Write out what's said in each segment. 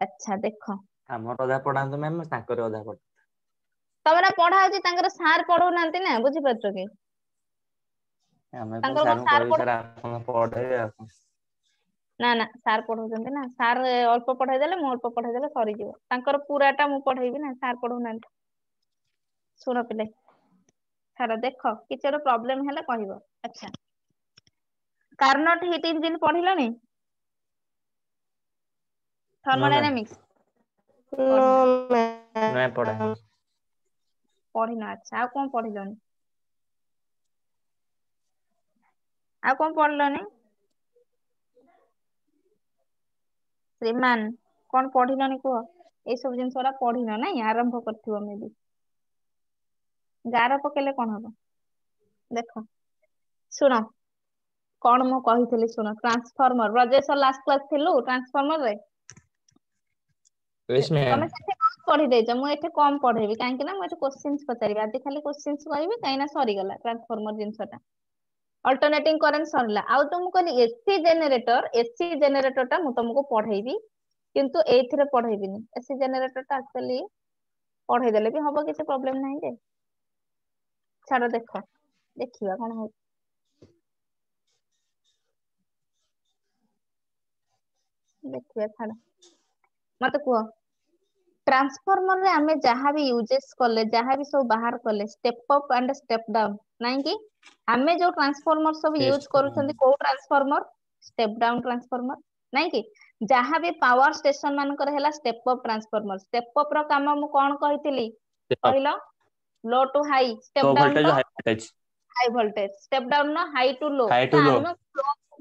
अच्छा देख ଆମର ଅଧା ପଢାନ୍ତୁ ମ୍ୟାମ, ତାଙ୍କର ଅଧା ପଢା। ତମର ପଢା ହଉଛି, ତାଙ୍କର ସାର୍ ପଢଉନାହାନ୍ତି ନା, ବୁଝିପାରୁଛ କି? ଆମେ ପୁଣି ତାଙ୍କର କଣ ସାରଙ୍କୁ ସାର୍ କହିବୁ ସାର୍ ଆପଣ ପଢେଇବେ ଆଉ କଣ। ନା ନା ସାର୍ ପଢଉଛନ୍ତି ନା, ସାର୍ ଅଳ୍ପ ପଢେଇ ଦେଲେ, ମୁଁ ଅଳ୍ପ ପଢେଇ ଦେଲେ ସରିଯିବ। ତାଙ୍କର ପୁରାଟା ମୁଁ ପଢେଇବି ନା, ସାର୍ ପଢଉନାହାନ୍ତି। ଶୁଣ ପିଲେ, ଛାଡ ଦେଖ, କିଛି ଗୋଟେ ପ୍ରୋବ୍ଲେମ ହେଲେ କହିବ। ଆଚ୍ଛା, କାର୍ନଟ ହିଟ୍ ଇଞ୍ଜିନ ପଢିଲଣି? ନୋ ମ୍ୟାମ୍, ଥର୍ମୋଡାଇନାମିକ୍ସ नो ପଢିନା? ନାଇଁ ପଢା। ପଢିନା, ଆଚ୍ଛା ଆଉ କଣ ପଢିଲଣି? ଆଉ କଣ ପଢିଲନି? ଶ୍ରୀମାନ କଣ ପଢିଲନି କୁହ? ଏଇ ସବୁ ଜିନିଷ ଗୁଡା ପଢିନ ନାଇଁ, ଆରମ୍ଭ କରିଥିବ ମେ ବି। ଗାର ପକେଇଲେ କଣ ହବ? ଦେଖ ଶୁଣ, କଣ ମୁଁ କହିଥିଲି ଶୁଣ। ଟ୍ରାନ୍ସଫର୍ମର, ବ୍ରଜେଶ ଲାଷ୍ଟ କ୍ଲାସ ଥିଲୁ ଟ୍ରାନ୍ସଫର୍ମର ରେ? Yes ma'am. ତମେ ସେଠି କଣ ପଢିଦେଇଛ, ମୁଁ ଏଠି କମ ପଢେଇବି, କାହିଁକି ନା ମୁଁ ଏଠି କୋଶ୍ଚିନ୍ସ ପଚାରିବି ଆଜି, ଖାଲି କୋଶ୍ଚିନ୍ସ କହିବି, କାହିଁକି ନା ସରିଗଲା ଟ୍ରାନ୍ସଫର୍ମର ଜିନିଷଟା। ଅଲ୍ଟରନେଟିଂ କରେଣ୍ଟ ସରିଲା। ଆଉ ତ ମୁଁ କହିଲି ଏସି ଜେନେରେଟର, ଏସି ଜେନେରେଟର ଟା ମୁଁ ତମକୁ ପଢେଇବି, କିନ୍ତୁ ଏଇଥିରେ ପଢେଇବିନି। ଏସି ଜେନେରେଟର ଟା ଆକ୍ଚୁଆଲି ପଢେଇ ଦେଲେ ବି ହବ, କିଛି ପ୍ରୋବ୍ଲେମ ନାହିଁ ଯେ। ଛାଡ ଦେଖ, ଦେଖିବା କଣ ହଉଛି। ଦେଖିବା ଛାଡ, ମତେ କୁହ ଟ୍ରାନ୍ସଫର୍ମର ରେ ଆମେ ଯାହାବି ୟୁଜେସ୍ କଲେ, ଯାହାବି ସବୁ ବାହାର କଲେ, step up and step down, ନାଇଁ କି? ଆମେ ଯୋଉ ଟ୍ରାନ୍ସଫର୍ମର ସବୁ ୟେସ୍ ୟୁଜ କରୁଛନ୍ତି, କୋଉ ଟ୍ରାନ୍ସଫର୍ମର? ଷ୍ଟେପ ଡାଉନ ଟ୍ରାନ୍ସଫର୍ମର, ନାଇଁ କି? ଯାହାବି ପାୱାର ଷ୍ଟେସନ ମାନଙ୍କର ହେଲା step up transformer. Step up ର କାମ ମୁଁ କଣ କହିଥିଲି କହିଲ? Low to high. Low step down voltage ର high voltage. High voltage. Step down ର high to low. High to ତ ଲୋ। ଆମେ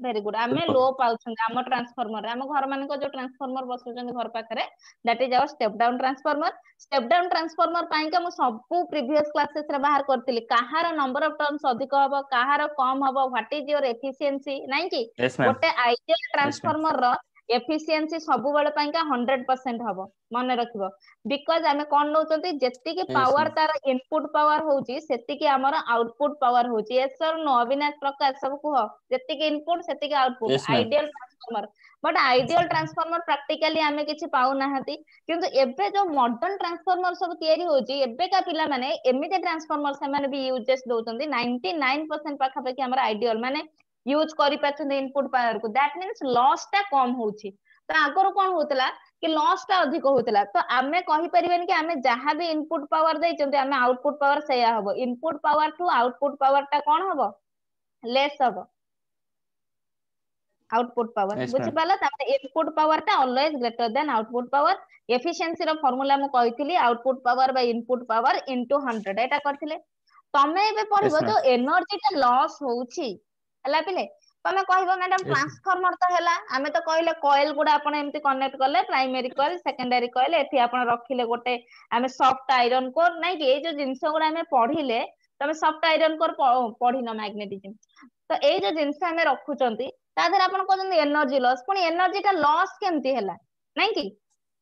ଭେରି ଗୁଡ, ଆମେ ଲୋ ପାଉଛନ୍ତି ଆମ ଟ୍ରାନ୍ସଫର୍ମରରେ। ଆମ ଘର ମାନଙ୍କ ଯୋଉ ଟ୍ରାନ୍ସଫର୍ମର ବସୁଛନ୍ତି ଘର ପାଖରେ, that is our step down transformer. step down transformer ପାଇଁକା ମୁଁ ସବୁ previous classes ରେ ବାହାର କରିଥିଲି, କାହାର number of turns ଅଧିକ ହବ, କାହାର କମ ହବ, what is your efficiency, ନାଇଁ କି? Yes ma'am. ଗୋଟେ ଆଇଡିଆଲ ୟେସ୍ ମ୍ୟାମ୍। ଟ୍ରାନ୍ସଫର୍ମର ର ଏଫିସିଏନ୍ସି ସବୁବେଳେ ପାଇଁକା 100% ହବ, ମନେ ରଖିବ। ବିକଜ ଆମେ କଣ ନଉଛନ୍ତି, ଯେତିକି ୟେସ୍ ପାୱାର ମ୍ୟାମ୍। ତାର ଇନପୁଟ ପାୱାର ହଉଛି, ସେତିକି ଆମର ଆଉଟପୁଟ ପାୱାର ହଉଛି। yes sir no? ଅବିନାଶ, ପ୍ରକାଶ ସବୁ କୁହ। ଯେତିକି ଇନପୁଟ ସେତିକି output. Yes ma'am. Ideal transformer, but ideal transformer practically ଆମେ କିଛି ପାଉନାହାନ୍ତି। କିନ୍ତୁ ଏବେ ଯୋଉ ମଡର୍ଣ୍ଣ ଟ୍ରାନ୍ସଫର୍ମର ସବୁ ତିଆରି ହଉଛି, ଏବେକା ପିଲାମାନେ ଏମିତି ଟ୍ରାନ୍ସଫର୍ମର ସେମାନେ ବି ୟୁଜେସ୍ ଦଉଛନ୍ତି, 99% ପାଖାପାଖି ଆମର ଆଇଡିଆଲ ମାନେ ୟୁଜ କରିପାରୁଛନ୍ତି ଇନପୁଟ ପାୱାରକୁ। ଦ୍ୟାଟ ମିନ୍ସ ଲସ୍ ଟା କମ ହଉଛି। ତ ଆଗରୁ କଣ ହଉଥିଲା କି ଲସ୍ ଟା ଅଧିକ ହଉଥିଲା। ତ ଆମେ କହିପାରିବାନି କି ଆମେ ଯାହା ବି ଇନପୁଟ ପାୱାର ଦେଇଛନ୍ତି, ଆମେ ଆଉଟପୁଟ ପାୱାର ସେଇଆ ହବ। ଇନପୁଟ ପାୱାର ଠୁ ଆଉଟପୁଟ ପାୱାର ଟା କଣ ହବ? ଲେସ୍ ହବ। Output power, yes ma'am. ବୁଝିପାରିଲ? ତାପରେ ଇନପୁଟ ପାୱାର ଟା always greater than output power. Efficiency ର ଫର୍ମୁଲା ମୁଁ କହିଥିଲି, output power by input power into 100, ଏଇଟା କରିଥିଲେ। ତମେ ଏବେ ୟେସ୍ ପଢିବ ମ୍ୟାମ୍। ଯୋଉ ଏନର୍ଜି ଟା ଲସ୍ ହଉଛି, ହେଲା ପିଲେ, ତମେ କହିବ ମ୍ୟାଡାମ ୟେସ୍ ମ୍ୟାମ୍। ଟ୍ରାନ୍ସଫର୍ମର ତ ହେଲା, ଆମେ ତ କହିଲେ କଏଲ ଗୁଡା ଆପଣ ଏମିତି କନେକ୍ଟ କଲେ, ପ୍ରାଇମେରୀ କଏଲ, ସେକେଣ୍ଡାରୀ କଏଲ, ଏଠି ଆପଣ ରଖିଲେ ଗୋଟେ ଆମେ ସଫ୍ଟ ଆଇରନ କୋର, ନାଇଁ କି? ଏଇ ଯୋଉ ଜିନିଷ ଗୁଡା ଆମେ ପଢିଲେ, ତମେ ସଫ୍ଟ ଆଇରନ କୋର ପଢିନ ମ୍ୟାଗ୍ନେଟିଜିମ୍। ତ ଏଇ ଯୋଉ ଜିନିଷ ଆମେ ରଖୁଛନ୍ତି, ତା ଦେହରେ ଆପଣ କହୁଛନ୍ତି ଏନର୍ଜି ଲସ୍। ପୁଣି ଏନର୍ଜି ଟା ଲସ୍ କେମିତି ହେଲା, ନାଇଁ କି?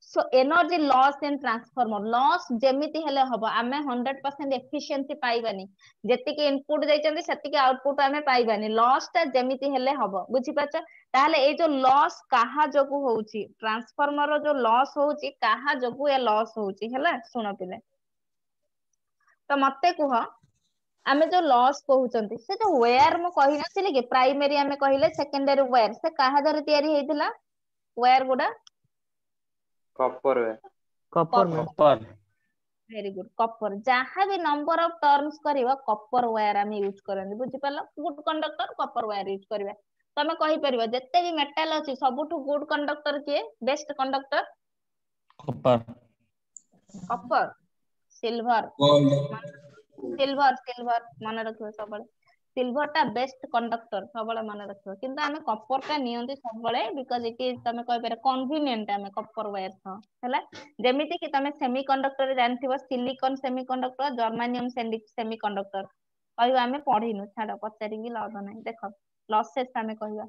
So energy loss in transformer, loss ଯେମିତି ହେଲେ ହବ। ଆମେ 100% ଏଫିସିଏନ୍ସି ପାଇବାନି। ଯେତିକି ଇନପୁଟ ଦେଇଛନ୍ତି ସେତିକି ଆଉଟପୁଟ ଆମେ ପାଇବାନି। ଲସ୍ ଟା ଯେମିତି ହେଲେ ହବ, ବୁଝିପାରୁଛ? ତାହେଲେ ଏଇ ଯୋଉ ଲସ୍ କାହା ଯୋଗୁ ହଉଛି, ଟ୍ରାନ୍ସଫର୍ମର ର ଯୋଉ ଲସ୍ ହଉଛି, କାହା ଯୋଗୁ ଏ ଲସ୍ ହଉଛି, ହେଲା ଶୁଣ ପିଲେ। ତ ମତେ କୁହ, ଆମେ ଯୋଉ ଲସ୍ କହୁଛନ୍ତି, ସେ ଯୋଉ ୱେୟାର ମୁଁ କହିନଥିଲି କି, ପ୍ରାଇମେରୀ ଆମେ କହିଲେ, ସେକେଣ୍ଡାରୀ ୱେୟାର, ସେ କାହା ଦ୍ୱାରା ତିଆରି ହେଇଥିଲା ୱେୟାର ଗୁଡା? कॉपर है। କପର ମ୍ୟାମ୍। କପର। କପର। ଭେରି ଗୁଡ, କପର। ଯାହା ବି ନମ୍ବର ଅଫ ଟର୍ନ୍ସ କରିବ, କପର ୱେୟାର ଆମେ ୟୁଜ କରନ୍ତି, ବୁଝିପାରିଲ? ଗୁଡ କଣ୍ଡକ୍ଟର କପର ୱେୟାର ୟୁଜ କରିବା। ତମେ କହିପାରିବ ଯେତେ ବି ମେଟାଲ ଅଛି, ସବୁଠୁ ଗୁଡ କଣ୍ଡକ୍ଟର କିଏ, ବେଷ୍ଟ କଣ୍ଡକ୍ଟର? କପର। କପର, ସିଲଭର, गोल्ड। ସିଲଭର, ସିଲଭର ମନେ ରଖିବ ସବୁବେଳେ। ସିଲଭର ଟା ବେଷ୍ଟ କଣ୍ଡକ୍ଟର, ସବୁବେଳେ ମନେ ରଖିବ। କିନ୍ତୁ ଆମେ କପର ଟା ନିଅନ୍ତି ସବୁବେଳେ, ବିକଜ ଇଟ ଇଜ, ତମେ କହିପାରିବ କନଭିନିଏଣ୍ଟ, ଆମେ କପର ୱେୟାର ସହ, ହେଲା। ଯେମିତି କି ତମେ ସେମି କଣ୍ଡକ୍ଟର ଜାଣିଥିବ, ସିଲିକନ ସେମି କଣ୍ଡକ୍ଟର, ଜର୍ମାନିୟମ ସେମି କଣ୍ଡକ୍ଟର। କହିବା ଆମେ ପଢିନୁ, ଛାଡ, ପଚାରିକି ଲାଭ ନାହିଁ। ଦେଖ ଲସେସ୍ ଆମେ କହିବା।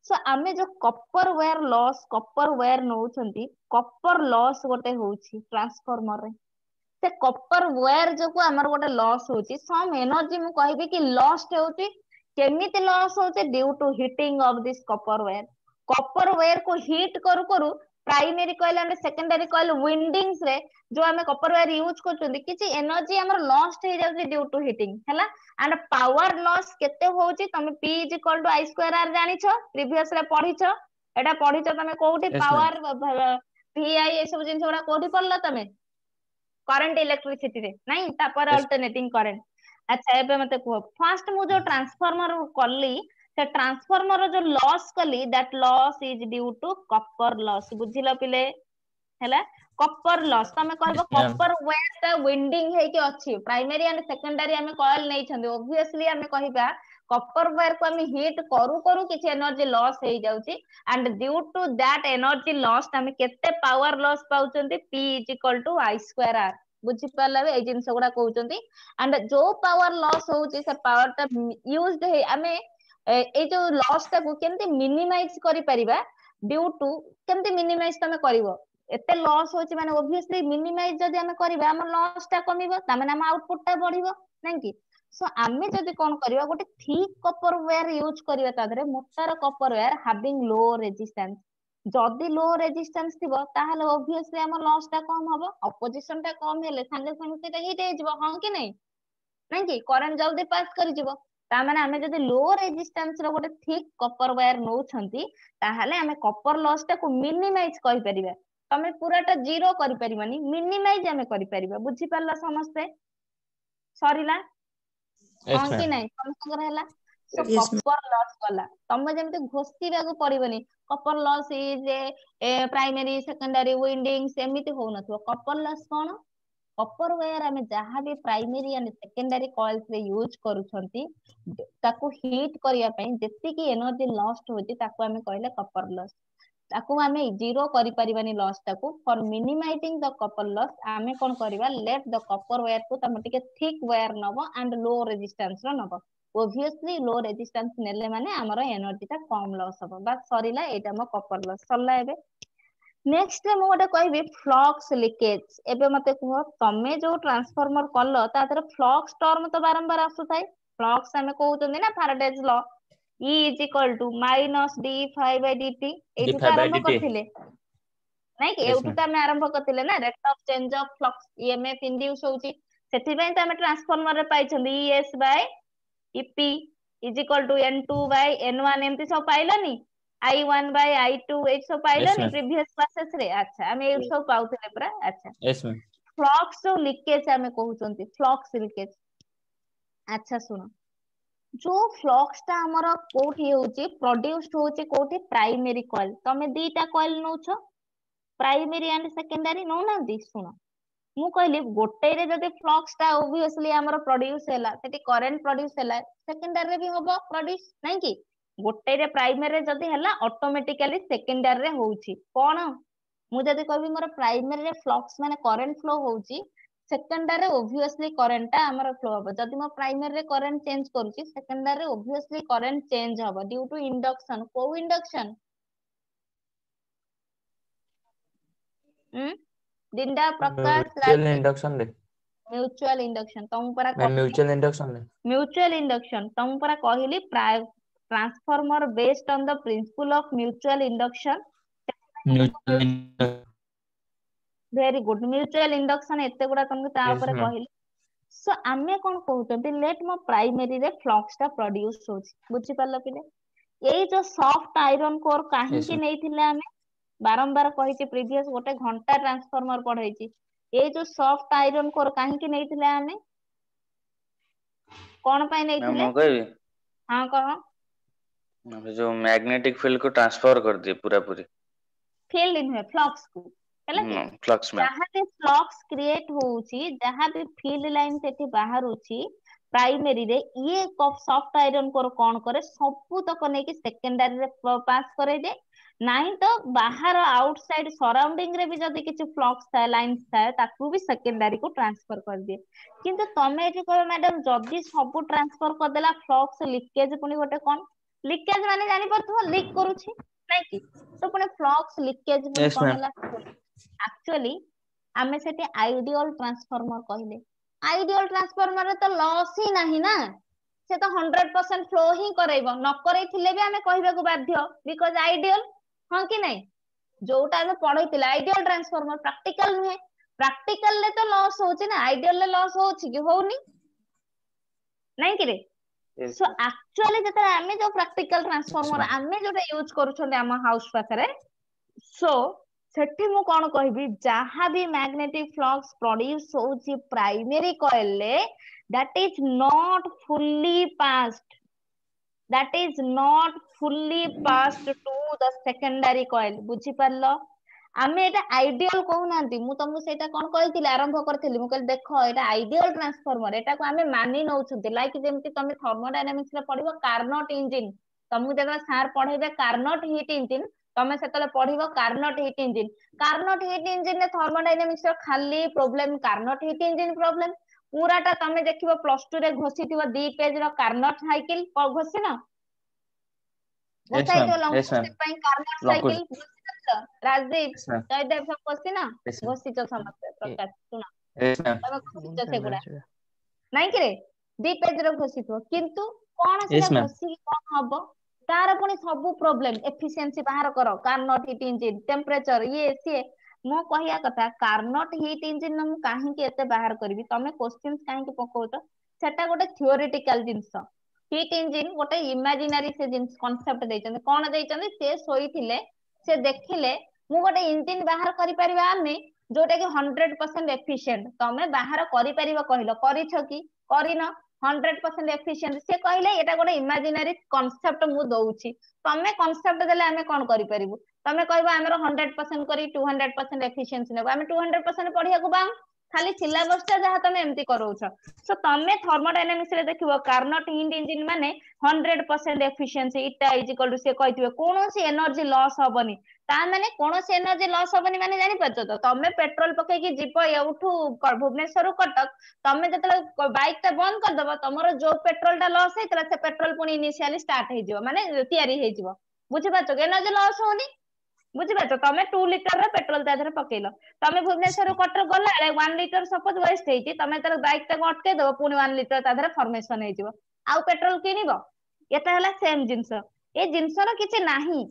ସୋ ଆମେ ଯୋଉ କପର ୱେୟାର ଲସ୍, କପର ୱେୟାର ନଉଛନ୍ତି, କପର ଲସ୍ ଗୋଟେ ହଉଛି ଟ୍ରାନ୍ସଫର୍ମର ରେ। ସେ କପର ୱେୟାର ଯୋଗୁ ଆମର ଗୋଟେ ଲସ୍ ହଉଛି। ସମ୍ ଏନର୍ଜି ମୁଁ କହିବି କି ଲଷ୍ଟ ହଉଛି। କେମିତି ଲସ୍ ହଉଛି? Due to heating of this copper wire. Copper wire କୁ ହିଟ୍ କରୁ କରୁ primary coil and secondary coil windings रे जो हमें कॉपर वायर यूज करछुंदी किछि एनर्जी हमर लॉस्ट हो जाउची ड्यू टू हीटिंग हैला एंड पावर लॉस केते होउची तमे P = I स्क्वायर R जानिछो प्रीवियस रे पढिछो एटा पढिछो तमे कोउठी Yes, ma'am. पावर VI ए सब जिंस गुडा कोउठी पढला तमे करंट इलेक्ट्रिसिटी रे नहीं तापर Yes. अल्टरनेटिंग करंट अच्छा एबे मते कहो फर्स्ट मु जो ट्रांसफार्मर कल्ली से ट्रांसफार्मर जो लॉस कली that loss is due to copper loss बुझिलो पिले हैला कॉपर लॉस तमे कहबो Yes, ma'am. कॉपर वायर ता विंडिंग हे के अछि प्राइमरी एंड सेकेंडरी हमें कॉइल नै छथि ऑब्वियसली हमें कहिबा कॉपर वायर को हमें हीट करू करू किछि एनर्जी लॉस हे जाउची and due to that energy loss हमें केते पावर लॉस पाउचंती P = I स्क्वायर R बुझि पाला ए जिंस गुडा कहउचंती एंड जो पावर लॉस होउची से पावर ता यूज्ड हे हमें ए जो लॉस ता को केमती मिनिमाइज करि परिबा ड्यू टू केमती मिनिमाइज तमे करिवो एते लॉस होची माने ऑब्वियसली मिनिमाइज जदी हमें करिबा हम लॉस ता कमिबो ता माने हम आउटपुट ता बढ़िबो नै कि सो आमे जदी कोन करिबा गोटे थिक कॉपर वायर यूज करिबा तादरे मोटार copper wire having low resistance जदी लो रेजिस्टेंस थिबो ताहले ऑब्वियसली हम लॉस ता कम हबो अपोजिशन ता कम हेले संगे संगे सेटा हिट हे जिवो हां कि नै कि करंट जल्दी पास करि जिवो ता माने हमें जदी लो रेजिस्टेंस रो गोटे थिक कॉपर वायर नौ छंती ताहले हमें कॉपर लॉस ता को मिनिमाइज करि परिबा तमे पूराटा जीरो करि परिबानी मिनिमाइज हमें करि परिबा बुझि पाला समस्ते सरीला Yes, हां कि ma'am. नै समस्तर हैला सो Yes, ma'am. कॉपर लॉस कला तमे जेमते घोस्तीबा को पड़िबनी copper loss is primary secondary windings एमिति हो नथो कॉपर लॉस कोन कॉपर वायर हमें जहां भी प्राइमरी एंड सेकेंडरी कॉइल्स रे यूज करूछंती ताको हीट करिया पई जेति की एनर्जी लॉस्ट होती ताको हमें कहले कॉपर लॉस ताको हमें जीरो करि परिबानी लॉस ताको for minimizing the copper loss हमें कोन करबा लेट द कॉपर वायर को तमे टिके थिक वायर नबो एंड लो रेजिस्टेंस रो नबो ऑब्वियसली लो रेजिस्टेंस नेले माने हमर एनर्जी ता कम लॉस हबो बस सरीला एटा म कॉपर लॉस सरला एबे नेक्स्ट मु गोटे कहबी फ्लक्स लीकेज एबे मते कहो तमे जो ट्रांसफार्मर कलो तादर फ्लक्स टर्म तो बारंबार आसुथाय फ्लक्स हमें कहउचंदी ना Faraday's law E = -d∅dt एठु d∅ by आरंभ dt. करथिले नै कि Yes, एठु ma'am. त हमें आरंभ करथिले ना rate of change of flux EMF induce होउची सेति पय त हमें ट्रांसफार्मर रे पाइछंदी ES/EP = N2/N1 एमती सब पाइलानी I1/I2 ए सब Yes, पाइलानी ma'am. प्रीवियस क्लासेस रे अच्छा हमें ए सब पाउथिले पूरा अच्छा Yes, ma'am. फ्लक्स जो लीकेज हमें कहउचंती फ्लक्स लीकेज अच्छा सुनो जो फ्लक्स ता हमर कोठी होउची प्रोड्यूस्ड होउची कोठी प्राइमरी कॉइल तमे दीटा कॉइल नउछो प्राइमरी एंड सेकेंडरी नो नांदी सुनो मु कहली गोटे रे जदी फ्लक्स ता ऑब्वियसली हमर प्रोड्यूस हैला सेठी करंट प्रोड्यूस हैला सेकेंडरी रे भी होबो प्रोड्यूस नै कि गोटे रे प्राइमरी रे जदी हैला ऑटोमेटिकली सेकेंडरी रे होउची कोन मु जदी कहबी मोर प्राइमरी रे फ्लक्स माने करंट फ्लो होउची सेकेंडरी रे ऑब्वियसली करंट ता हमर फ्लो हबो जदी मो प्राइमरी रे करंट चेंज करूची सेकेंडरी रे ऑब्वियसली करंट चेंज हबो ड्यू टू इंडक्शन को इंडक्शन दिंडा प्रकाश Mutual induction रे. म्यूचुअल इंडक्शन तुम परा Ma'am, mutual induction रे. म्यूचुअल इंडक्शन तुम परा कहली transformer based on the principle of mutual induction Mutual induction. Very good mutual induction एते गुडा तुमको ता Yes, ऊपर ma'am. कहली सो आमे कोन कहउतंती लेट मो प्राइमरी रे फ्लक्स ता प्रोड्यूस होची बुझि पालो पिले एई जो सॉफ्ट आयरन कोर काहे Yes, कि ma'am. नैथिले आमे बारंबार कहिची प्रीवियस गोटे घंटा ट्रांसफार्मर पढैची एई जो सॉफ्ट आयरन कोर काहे कि नैथिले आमे कोन पय मैम नैथिले मैं कहबी हां कह जो मैग्नेटिक फील्ड को ट्रांसफर कर दिए पूरा पूरी फील्ड इन फ्लक्स को हैला कि फ्लक्स में जहां भी फ्लक्स क्रिएट होउची जहां भी फील्ड लाइन सेठी बाहरुची प्राइमरी रे ये सॉफ्ट आयरन कोर कोन करे सबु तक नै कि सेकेंडरी रे पास करे जे नहीं तो बाहर आउटसाइड सराउंडिंग रे भी जदी किछ फ्लक्स थाए लाइंस थाए ताकू भी सेकेंडरी को ट्रांसफर कर दिए किंतु तमे एठी कह मैडम जदी सबु ट्रांसफर कर देला फ्लक्स लीकेज पुनी गोटे कोन लीकेज माने जानि परथो लीक करूची नै कि तो पुनी फ्लक्स लीकेज पुनी Yes, कोन ma'am. होला एक्चुअली आमे सेठी आइडियल ट्रांसफार्मर कहले आइडियल ट्रांसफार्मर तो लॉस ही नहीं ना से तो 100% फ्लो ही करैबो न करै थिले भी आमे कहबे को बाध्य बिकॉज़ आइडियल हां कि नहीं जोटा आमे पढैतिला आइडियल ट्रांसफार्मर प्रैक्टिकल नुहे प्रैक्टिकल ले तो लॉस होची ना आइडियल ले लॉस होची कि होउनी नहीं कि रे Yes, सो ma'am. एक्चुअली जते आमे जो प्रैक्टिकल ट्रांसफार्मर ma'am. आमे जोटा यूज करूछन आम हाउस पाखरे सो सेठी मु कोन कहबी जहां भी मैग्नेटिक फ्लक्स प्रोड्यूस होची प्राइमरी कॉइल ले that is not fully passed that is not fully passed to the secondary coil बुझी परलो आमे एटा आइडियल कहूनांती मु तुमको सेटा कोन कहिथिले आरंभ करथिली मु कहली देखो एटा आइडियल ट्रांसफार्मर एटा को आमे मानि नउछंती लाइक जेमति तमे थर्मोडायनामिक्स रे पढिबो कार्नोट इंजिन तुमको जेबा सार पढेबे कार्नोट हीट इंजिन तमे सेतले पढिबो कार्नोट हीट इंजिन रे थर्मोडायनामिक्स रो खाली problem Carnot heat engine problem पूराटा तमे देखिबो +2 रे घोषिथिबो 2 पेज रो कार्नोट साइकिल घोषि न Yes, घोषाई ma'am. दियो लॉन्ग Yes, ma'am. क्वेश्चन ପାଇଁ कार्नोट Long साइकिल question. घोषिथिबो राजदीप Yes, ma'am. जयदेव सब घोषि न Yes, ma'am. घोषितो समस्त प्रकाश सुन Yes, ma'am. तमे घोषितो सेगुडा नाही कि रे 2 पेज रो घोषितो किंतु कोन Yes, सेटा ma'am. घोषि कोन हबो तार पुनी सब प्रॉब्लम एफिशिएंसी बाहर करो कार्नोट हीट इंजिन टेंपरेचर ये सी मो कहिया कथा कार्नोट हीट इंजिन मु काहे कि एते बाहर करबी तमे क्वेश्चंस काहे कि पकोतो सेटा गोटे थियोरेटिकल जिंस हीट इंजिन गोटे इमेजिनरी से जिंस कांसेप्ट देइछन कोन देइछन से सोईथिले से देखिले मु गोटे इंजिन बाहर करि परिबा आमे जोटा कि 100% एफिशिएंट तमे बाहर करि परिबो कहिलो करिछो कि करिनो 100% एफिशिएंट से कहले एटा गोटे इमेजिनरी कांसेप्ट मु दउछि तमे कांसेप्ट देले आमे कोन करि परिबु तमे कहबो हमरो 100% करी 200% एफिशिएंसी नेबो आमे 200% पढिया को बाम खाली सिलेबस ता जहा तमे एमती करोछ सो तमे थर्मोडायनामिक्स रे देखिबो कार्नोट हीट इंजिन माने 100% एफिशिएंसी इटा इज इक्वल टू से कहिथिबे कोनोसी एनर्जी लॉस होबनी ता माने कोनोसी एनर्जी लॉस होबनी माने जानि पछो तो तमे पेट्रोल पके कि जीव एउठू भुवनेश्वर कटक तमे जतले बाइक ता बंद कर दबो तमरो जो पेट्रोल ता लॉस हेतला से पेट्रोल पुनी इनिशियली स्टार्ट हे जिवो माने तयारी हे जिवो बुझि पाछो एनर्जी लॉस होनी बुझी पाछ तमे 2 लिटर रे पेट्रोल ता धरे पकेलो तमे भुवनेश्वर कटर गला 1 लिटर सपोज वेस्ट हेची तमे तर बाइक ता अटके दबो पुनी 1 लिटर ता धरे फॉर्मेशन हे जिवो आउ पेट्रोल किनिबो एटा हला सेम जिंस ए जिंस रो किछि नाही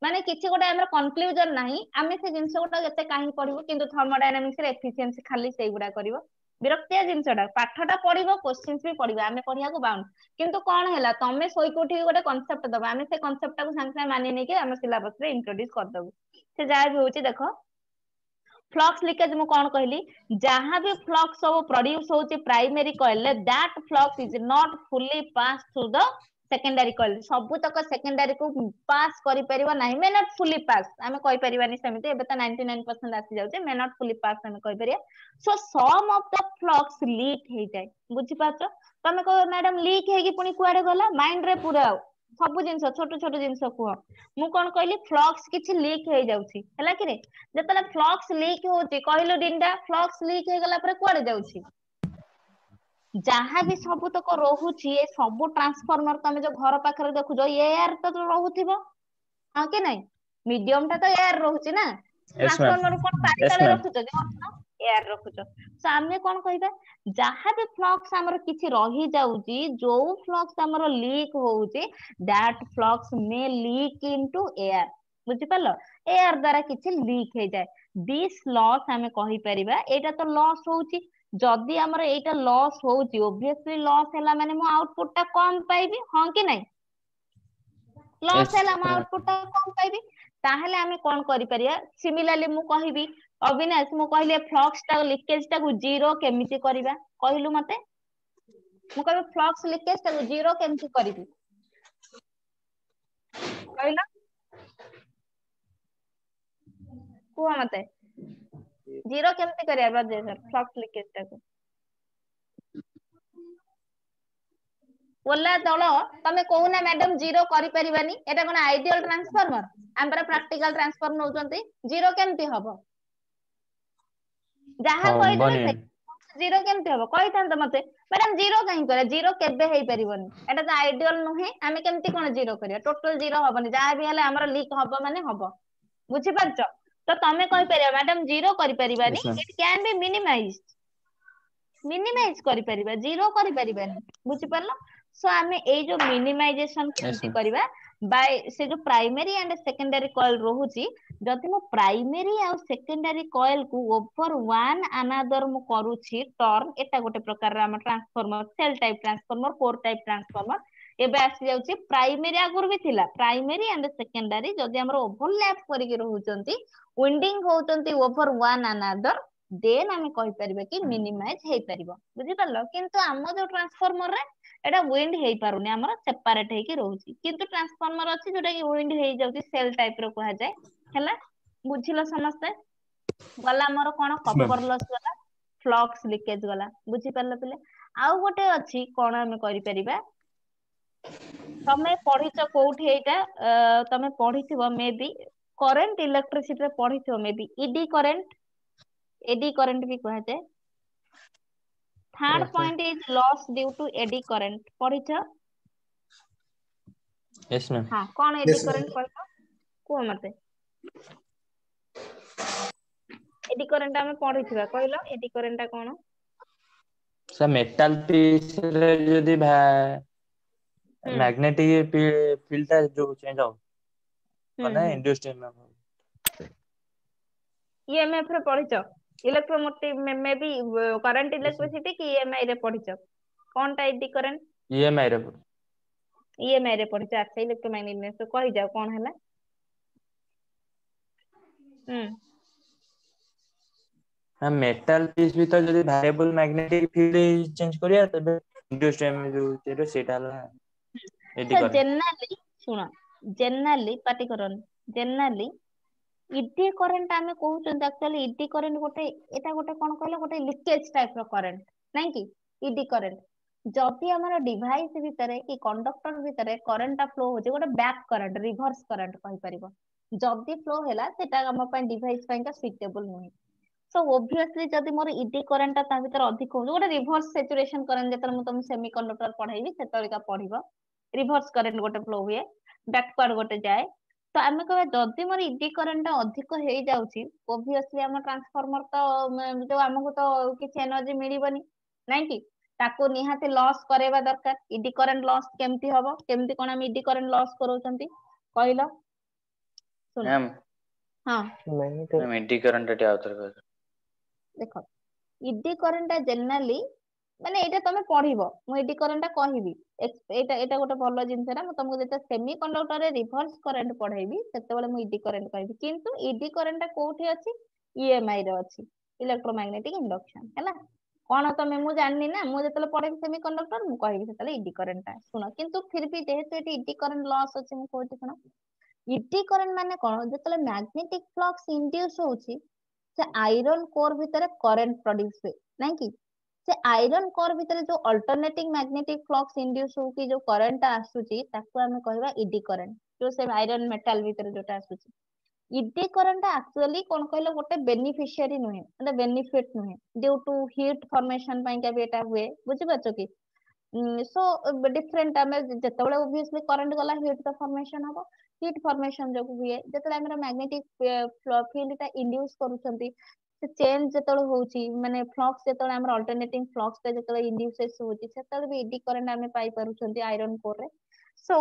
माने किछि गोटे हमर कंक्लूजन नाही आमे से जिंस गोटा जते काहे पढिबो किंतु थर्मोडायनामिक्स रे एफिशिएंसी खाली सेई गुडा करिवो विरक्तिया जिंसटा पाठटा पढिबो क्वेश्चंस भी पढिबो आमे पढिया को बाउंड किंतु कोन हैला तमे सोई कोठी गोटे कांसेप्ट दबा आमे से कांसेप्ट को संग संग मानि नै के आमे सिलेबस रे इंट्रोड्यूस कर दबो से जाय भी होची देखो फ्लक्स लीकेज मु कोन कहली जहां भी फ्लक्स सब प्रोड्यूस होची प्राइमरी कॉइल ले that flux is not fully pass through the secondary coil सब तक सेकेंडरी को पास करि परिबो नाही मे नॉट फुल्ली पास आमे कहि परिबानी समिति एबे त 99% आसी जाउचे मे नॉट फुल्ली पास आमे कहि परिया सो सम ऑफ द फ्लक्स लीक हे जाय बुझि पाछो तमे कह मैडम लीक हेगी पुनी कुआडे गला माइंड रे पूरा सब जिंस छोट छोट जिंस कुह मु कोन कहली फ्लक्स किछि लीक हे जाउची हला कि रे जतले फ्लक्स लीक होची कहलो डिंडा फ्लक्स लीक हे गला पर कुआडे जाउची जहां भी सब तक रहुची ए सब ट्रांसफार्मर तमे जो घर पाखरे देखुजो एयर तो रहउथिबो हां कि नहीं मीडियम टा तो एयर रहउची ना Yes, ma'am. ट्रांसफार्मर कोन Yes, साइड ma'am. रखुचो जो एयर रखुचो सो आमे कोन कहिबा जहां भी फ्लक्स हमर किछि रही जाउची जो फ्लक्स हमर लीक होउची that flux may leak into air बुझि पालो एयर द्वारा किछि लीक हे जाय दिस लॉस आमे कहि परिबा एटा तो लॉस होउची जदि हमर एटा लॉस होउची ऑब्वियसली लॉस हैला माने मो आउटपुट ता कम पाइबी हां कि नहीं लॉस Yes, हैला मो ma'am. आउटपुट ता कम पाइबी ताहले आमे कोन करि परिया सिमिलरली मु कहिबी अविनाश मु कहले फ्लक्स ता लीकेज ता को जीरो केमिति करिबा कहिलु मते मु कहबे फ्लक्स लीकेज ता को जीरो केमिति करिबी कहिला कुआ मते जीरो केमिति करिया बजे सर फ्लक्स लीकेज ता को ओला दल तमे कहूना मैडम जीरो करि परिबानी एटा कोन आइडियल ट्रांसफार्मर हमर प्रैक्टिकल ट्रांसफार्मर नउचंती जीरो केमिति हबो जहां कहिदेबे हबनी से जीरो केमिति हबो कहिथान त मते मैडम जीरो काहे करे जीरो केबे हेई परिबोनी एटा त आइडियल नुहे आमे केमिति कोन जीरो करिया टोटल जीरो हबनी जहां भी हले हमर लीक हबो माने हबो बुझि पाछो तो तमे कहि परिया मैडम जीरो करि परिबानी Yes, ma'am. It can be minimize करि परिबा जीरो करि परिबानी बुझि परलो सो आमे ए जो मिनिमाइजेशन Yes, केमिति ma'am. करिबा बाय से जो प्राइमरी एंड सेकेंडरी कॉइल रोहुची जदि मो प्राइमरी आ सेकेंडरी कॉइल को ओवर वन अनदर मु करूची टर्न एटा गोटे प्रकार रा हम transformer shell type transformer core type transformer एबे आसी जाउची प्राइमरी आगुर भी थिला प्राइमरी एंड सेकेंडरी जदि हमर ओवरलैप करिके रहउचंती विंडिंग होउचंती ओवर वन अनदर देन आमे कहि परिबे कि मिनिमाइज हेई परिबो बुझि परलो किंतु हम जो ट्रांसफार्मर रे एटा विंड हेई पारुनी हमर सेपरेट हेई कि रहउची किंतु ट्रांसफार्मर अछि जोटा कि विंड हेई जाउची सेल टाइप रो कहा जाय हैला बुझिलो समस्ते गला हमर कोन Yes, ma'am. कॉपर लॉस गला फ्लक्स लीकेज गला बुझि परलो पिले आउ गोटे अछि कोन आमे करि परिबा तमे पढिଛ कोउठी एटा तमे पढिथिबो मे बी करंट इलेक्ट्रिसिटी रे पढिथिबो मे बी एडी करंट भी कहा जाय third Yes, ma'am. Point is loss due to eddy current पढिଛ Yes, ma'am. हां कोन एडी Yes, करंट ma'am. पढिଛ को मते एडी करंट आमे पढिथिबा कहलो एडी करंट कोन सर मेटल पीस रे जदि हम्म मैग्नेटिक फील्ड टा जो चेंज हो माने हम्म इंड्यूस्ड ईएमएफ ईएमएफ रे पढिଛ इलेक्ट्रोमोटिव में भी करंट Yes, ma'am. इलेक्ट्रिसिटी कि ईएमआई रे पढिଛ कोनटा एडी करंट ईएमआई रे ईएमआई रे पढिଛ अच्छा इलेक्ट्रोमैग्नेटिक कहि जाओ कोन हला हम्म हम मेटल पीस भी तो जदि वेरिएबल मैग्नेटिक फील्ड चेंज करिया तबे इंड्यूस्ड ईएमएफ जो तेरे सेटा हला एडी तो करंट जनरली सुनो जनरली पार्टी करन जनरली इडी करंट आमे कहउचन एक्चुअली इडी करंट गोटे एटा गोटे कोन कहलो गोटे लीकेज टाइप रो करंट नाही कि इडी करंट जदि हमर डिवाइस भितरे कि कंडक्टर भितरे करंट फ्लो होचे गोटे बैक करंट रिवर्स करंट कहि परिबो जदि फ्लो हैला सेटा हम पय डिवाइस पय का सुइटेबल नही सो ओब्वियसली जदि मोर इडी करंट ता भितर अधिक हो गोटे रिवर्स सैचुरेशन करंट जतन मु तुम सेमीकंडक्टर पढाइबी सेतलिका पढिबो रिवर्स करंट गोटे फ्लो हुए बैकवर्ड गोटे जाए तो आमे कहबा जदि मोर इडी करंट अधिक हेई जाउची ओब्वियसली हम ट्रांसफार्मर तो जो हमको तो किछ एनर्जी मिलिबनी नाही कि ताको निहाते लॉस करेबा दरकार इडी करंट लॉस केमती हबो केमती कोन हम इडी करंट लॉस करूचंती कहलो सुनो मैम हां मैम एडी करंट टे आउतर कर देखो इडी करंट जनरली माने एटा तमे पढिबो मु इडी करंट कहबी एटा एटा गोटे भलो जिंसरा मु तुमको जते सेमी कंडक्टर रे रिवर्स करंट पढाइबी सेते बेले मु इडी करंट कहबी किंतु इडी करंट कोठी अछि ईएमआई रे अछि इलेक्ट्रोमैग्नेटिक इंडक्शन हैला कोन तमे मु जाननी ना मु जतले पढे सेमी कंडक्टर मु कहबी सेतले इडी करंट सुनो किंतु फिर भी जेहेतु एटी इडी करंट लॉस अछि मु कहूची सुनो इडी करंट माने कोन जतले मैग्नेटिक फ्लक्स इंड्यूस होउची से आयरन कोर भितर करंट प्रोड्यूस हुए नहीं कि से आयरन कोर भितर जो अल्टरनेटिंग मैग्नेटिक फ्लक्स इंड्यूस हो कि जो करंट आसुची ताको हमें कहबा इडी करंट जो से आयरन मेटल भितर जोटा आसुची इडी करंट एक्चुअली कोन कहलो गोटे बेनिफिशियरी नुहे मतलब बेनिफिट नुहे ड्यू टू हीट फॉर्मेशन पई का बेटा हुए बुझि पाछो कि सो डिफरेंट आमे जतबेले ऑब्वियसली करंट गला हीट तो फॉर्मेशन हबो हीट फॉर्मेशन जो हुए जतले हमर मैग्नेटिक फील्ड ता इंड्यूस करूछंती से चेंज जतले होउची माने फ्लक्स जतले हमर अल्टरनेटिंग फ्लक्स ता जतले इंड्यूसेस होउची सेतले भी इडी करंट आमे पाई परुछंती आयरन कोर रे सो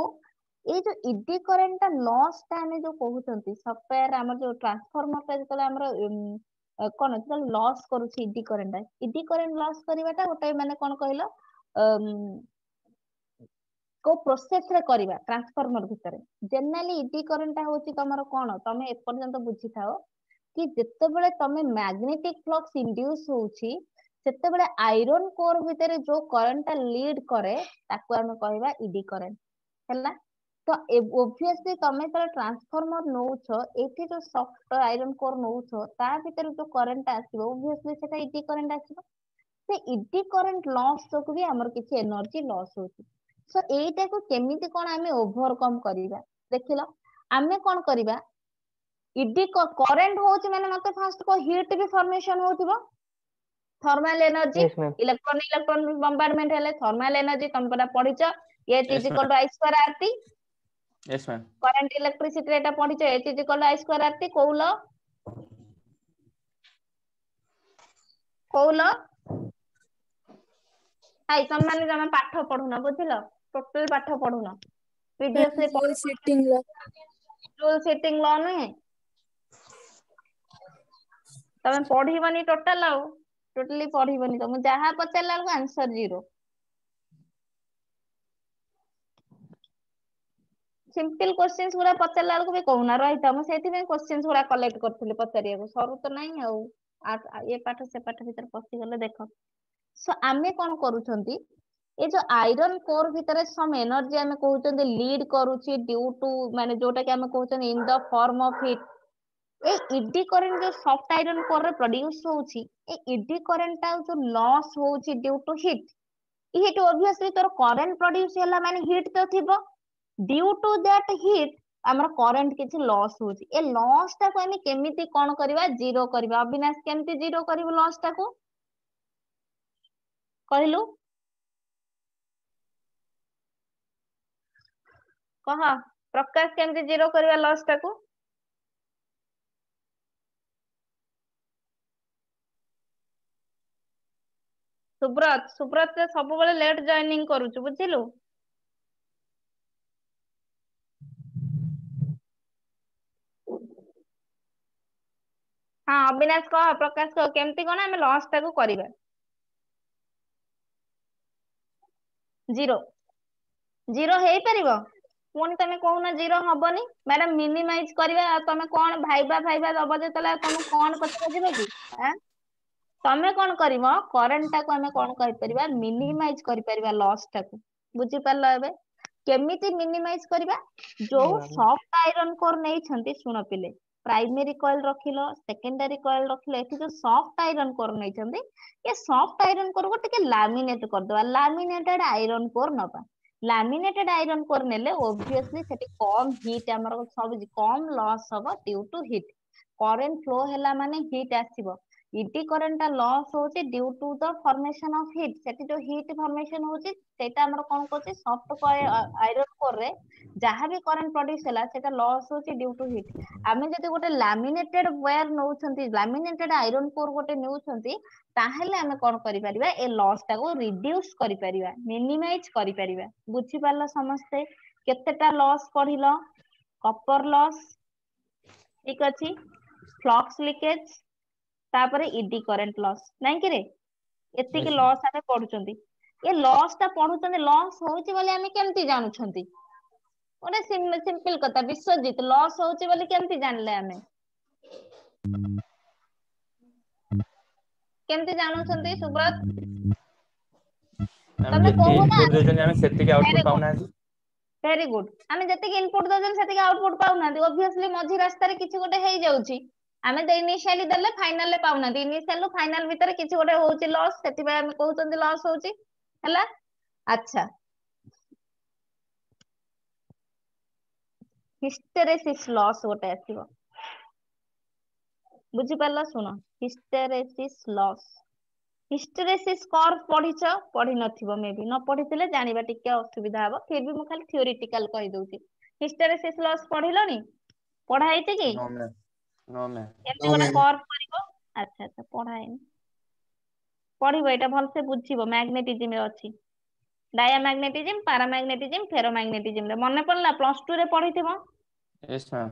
ये जो इडी करंट ता लॉस ता हमें जो कहउछंती सॉफ्टवेयर हमर जो ट्रांसफार्मर ता जतले हमर कोन जतले लॉस करूची इडी करंट लॉस करिवाटा गोटे माने कोन कहलो को प्रोसेस रे करिवा ट्रांसफार्मर भितरे जनरली इडी करंट होची तमरो कोन तमे एपर्यंत बुझी थाओ कि जेतेबेले तमे मैग्नेटिक फ्लक्स इंड्यूस होउची सेतेबेले आयरन कोर भितरे जो करंट लीड करे ताको हम कहबा इडी करंट हैला तो ऑब्वियसली तमे तर ट्रांसफार्मर नउछो एठी जो सॉफ्ट आयरन कोर नउछो ता भितरे जो करंट आसीबो ऑब्वियसली सेटा इडी करंट आसीबो से इडी करंट लॉस जो भी हमर किछि एनर्जी लॉस होची सो एटा को केमिति कोन आमे ओवरकम करिबा देखिलो आमे कोन करिबा इडी करंट होची माने मते फास्ट को हीट भी फॉर्मेशन होथिबो thermal energy Yes, ma'am. Electron electron bombardment हेले थर्मल एनर्जी तुम परा पढिचो H Yes, is ma'am. equal to I square RT Yes, ma'am. Current electricity Etah पढिचो H is equal to I square RT कोउलो हाय तम माने जमा पाठ पढुना बुझिलो total पाठ पढुना previously rule setting लो rule setting law नुहे तमे पढ़ीबनी टोटल आउ टोटली पढ़ीबनी तुम जहाँ पचारला बेलକୁ आंसर 0 सिंपल क्वेश्चंस गुरा पचारला बेलକୁ भी कहूना रहिता मु सेति में क्वेश्चंस गुरा कलेक्ट करथिले पचारिया सरू तो नहीं आउ ये पाठ से पाठ भीतर पसी गले देखो सो आमे कोन करूछंती ये जो आयरन कोर भीतर सम एनर्जी आमे कहउछंती लीड करूची ड्यू टू माने जोटा कि आमे कहउछंती in the form of heat ए इडी करंट जो सॉफ्ट आयरन कोर रे प्रोड्यूस होउची ए इडी करंट ता जो लॉस होउची ड्यू टू हीट ऑब्वियसली तोर करंट प्रोड्यूस होला माने हीट तो थिबो ड्यू टू दैट हीट हमर करंट किछि लॉस होउची ए लॉस ता को हमें केमिति कोन करबा जीरो करबा अविनाश केमिति जीरो करबो लॉस ता को कहलु कह प्रकाश केमिति जीरो करबा लॉस ता को सुब्रत सुब्रत सब बेले लेट जॉइनिंग करूछु बुझिलु हाँ अविनाश कह प्रकाश कह केमती कोन हमें लॉस ताको करिबा जीरो जीरो हेई परिबो पुणी तमे कहूना जीरो हबनी मैडम मिनिमाइज करबा तमे कोन भाइबा भाइबा दब जेतला तमे कोन पछा जिवो कि तमे कोन करबो करंट टाको हमें कोन कहि परिबा मिनिमाइज करि परिबा लॉस टाको बुझि परलो एबे केमिति मिनिमाइज करबा जो सॉफ्ट आयरन कोर नै छंती सुनो पिले प्राइमरी कॉइल रखिलो सेकेंडरी कॉइल रखिलो एथि जो सॉफ्ट आयरन कोर नै छंती ये सॉफ्ट आयरन कोर को टिके लैमिनेट कर दवा लैमिनेटेड आयरन कोर नबा लैमिनेटेड आयरन कोर नेले ऑब्वियसली सेटी कम हीट हमर सब कम लॉस हबो due to heat current flow हैला माने हीट आसीबो इडी करंट लॉस होची due to the formation of heat सेटी जो हीट फॉर्मेशन होची सेटा हमर कोन कोची सॉफ्ट आयरन कोर रे जहाँ भी करंट प्रोड्यूस हैला सेटा लॉस होची ड्यू टू हीट आमे जति गोटे लैमिनेटेड वायर नउछंती लैमिनेटेड आयरन कोर गोटे नउछंती ताहेले आमे कोन करि परिबा ए लॉस टाको रिड्यूस करि परिबा मिनिमाइज करि परिबा बुझि पारला समस्ते केतेटा लॉस पढिलो कॉपर लॉस ठीक अछि फ्लक्स लीकेज तापरे इडी करंट लॉस नहीं कि रे एति कि लॉस आमे पढुचंती ये लॉस ता पढुचंती लॉस होउची बोले आमे केमति जानुछंती ओने सिंपल कथा विश्वजीत लॉस होउची बोले केमति जानले आमे केमति जानुछंती सुब्रत तमे कहू ना इनपुट देजनी आमे सेति के आउटपुट पाउना वेरी गुड आमे जति के इनपुट दजन सेति के आउटपुट पाउना ऑब्वियसली मझी रास्ता रे किछि गोटे हेई जाउची आमे दे इनिशियली देले फाइनल ले पाउना इनिशियल लो फाइनल भीतर किछि गोटे होउची लॉस सेति बे आमे कहउचंती लॉस होउची हला अच्छा हिस्टेरेसिस लॉस गोटे आसीबो बुझि परला सुनो हिस्टेरेसिस लॉस हिस्टेरेसिस कर्व पढ़ी नथिबो मे भी न पढ़िथिले जानिबा टिके असुविधा हबो फिर भी मु खाली थ्योरेटिकल कहि दउची हिस्टेरेसिस लॉस पढ़िलोनी पढ़ा हेति कि नो मैं केमति गोटे कर्व करिवो अच्छा अच्छा पढ़ाएनी पढ़िबो एटा भल से बुझिबो मैग्नेटिज्म रे अछि डायमैग्नेटिज्म पैरामैग्नेटिज्म फेरोमैग्नेटिज्म रे मने पड़ला प्लस 2 रे पढ़िथिबो यस मैम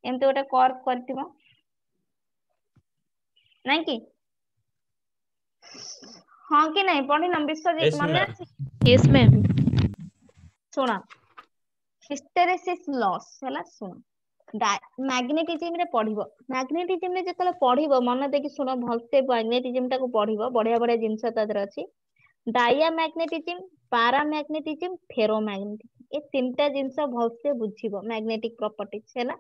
एमते गोटे कर्व करथिबो नहीं कि हाँ कि नहीं पढ़ी न विश्वजीत मने अछि यस मैम सुना हिस्टेरेसिस लॉस हैला सुना मैग्नेटिज्म रे पढ़िबो मैग्नेटिज्म रे जतले पढ़िबो मन देखि सुनो भलसे मैग्नेटिज्म टाको पढ़िबो बढ़िया बढ़िया जिंस तादर अछि डायमैग्नेटिज्म पैरामैग्नेटिज्म फेरोमैग्नेटिज्म ए तीनटा जिंस भलसे बुझिबो मैग्नेटिक प्रॉपर्टीज हैला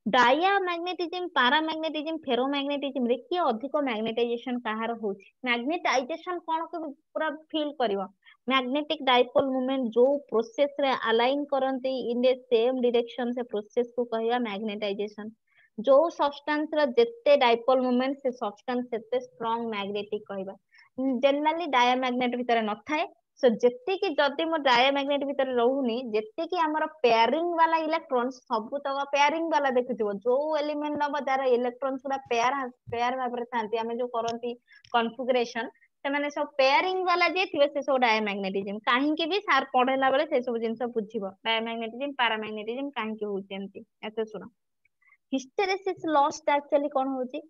डायमैग्नेटिज्म पैरामैग्नेटिज्म फेरोमैग्नेटिज्म रे कि अधिक मैग्नेटाइजेशन कहार होछि मैग्नेटाइजेशन कोन को पूरा फील करिवो मैग्नेटिक डाइपोल मूवमेंट जो प्रोसेस रे अलाइन करंती इन द सेम डायरेक्शन से प्रोसेस को कहया मैग्नेटाइजेशन जो सब्सटेंस रे जत्ते डाइपोल मूवमेंट से सब्सटेंस सेते स्ट्रांग मैग्नेटिक कहबा जनरली डायमैग्नेट भीतर न थाए सो जत्ते कि जदी मो डायमैग्नेट भीतर रहउनी जत्ते कि हमर पेयरिंग वाला इलेक्ट्रॉन्स सब तक पेयरिंग वाला देखिथिबो जो एलिमेंट नबा तार इलेक्ट्रॉन्स पूरा पेयर भाबरे थांती हमें जो करंती कॉन्फ़िगरेशन ସେମାନେ सब पेयरिंग वाला जे थिबे से सब डायमैग्नेटिज्म काहेकि भी सार पढ़ेला बेले से सब जिंस बुझिबो डायमैग्नेटिज्म पैरामैग्नेटिज्म काहेकि होउची एमती एते सुनो हिस्टेरेसिस लॉस एक्चुअली कोन होउची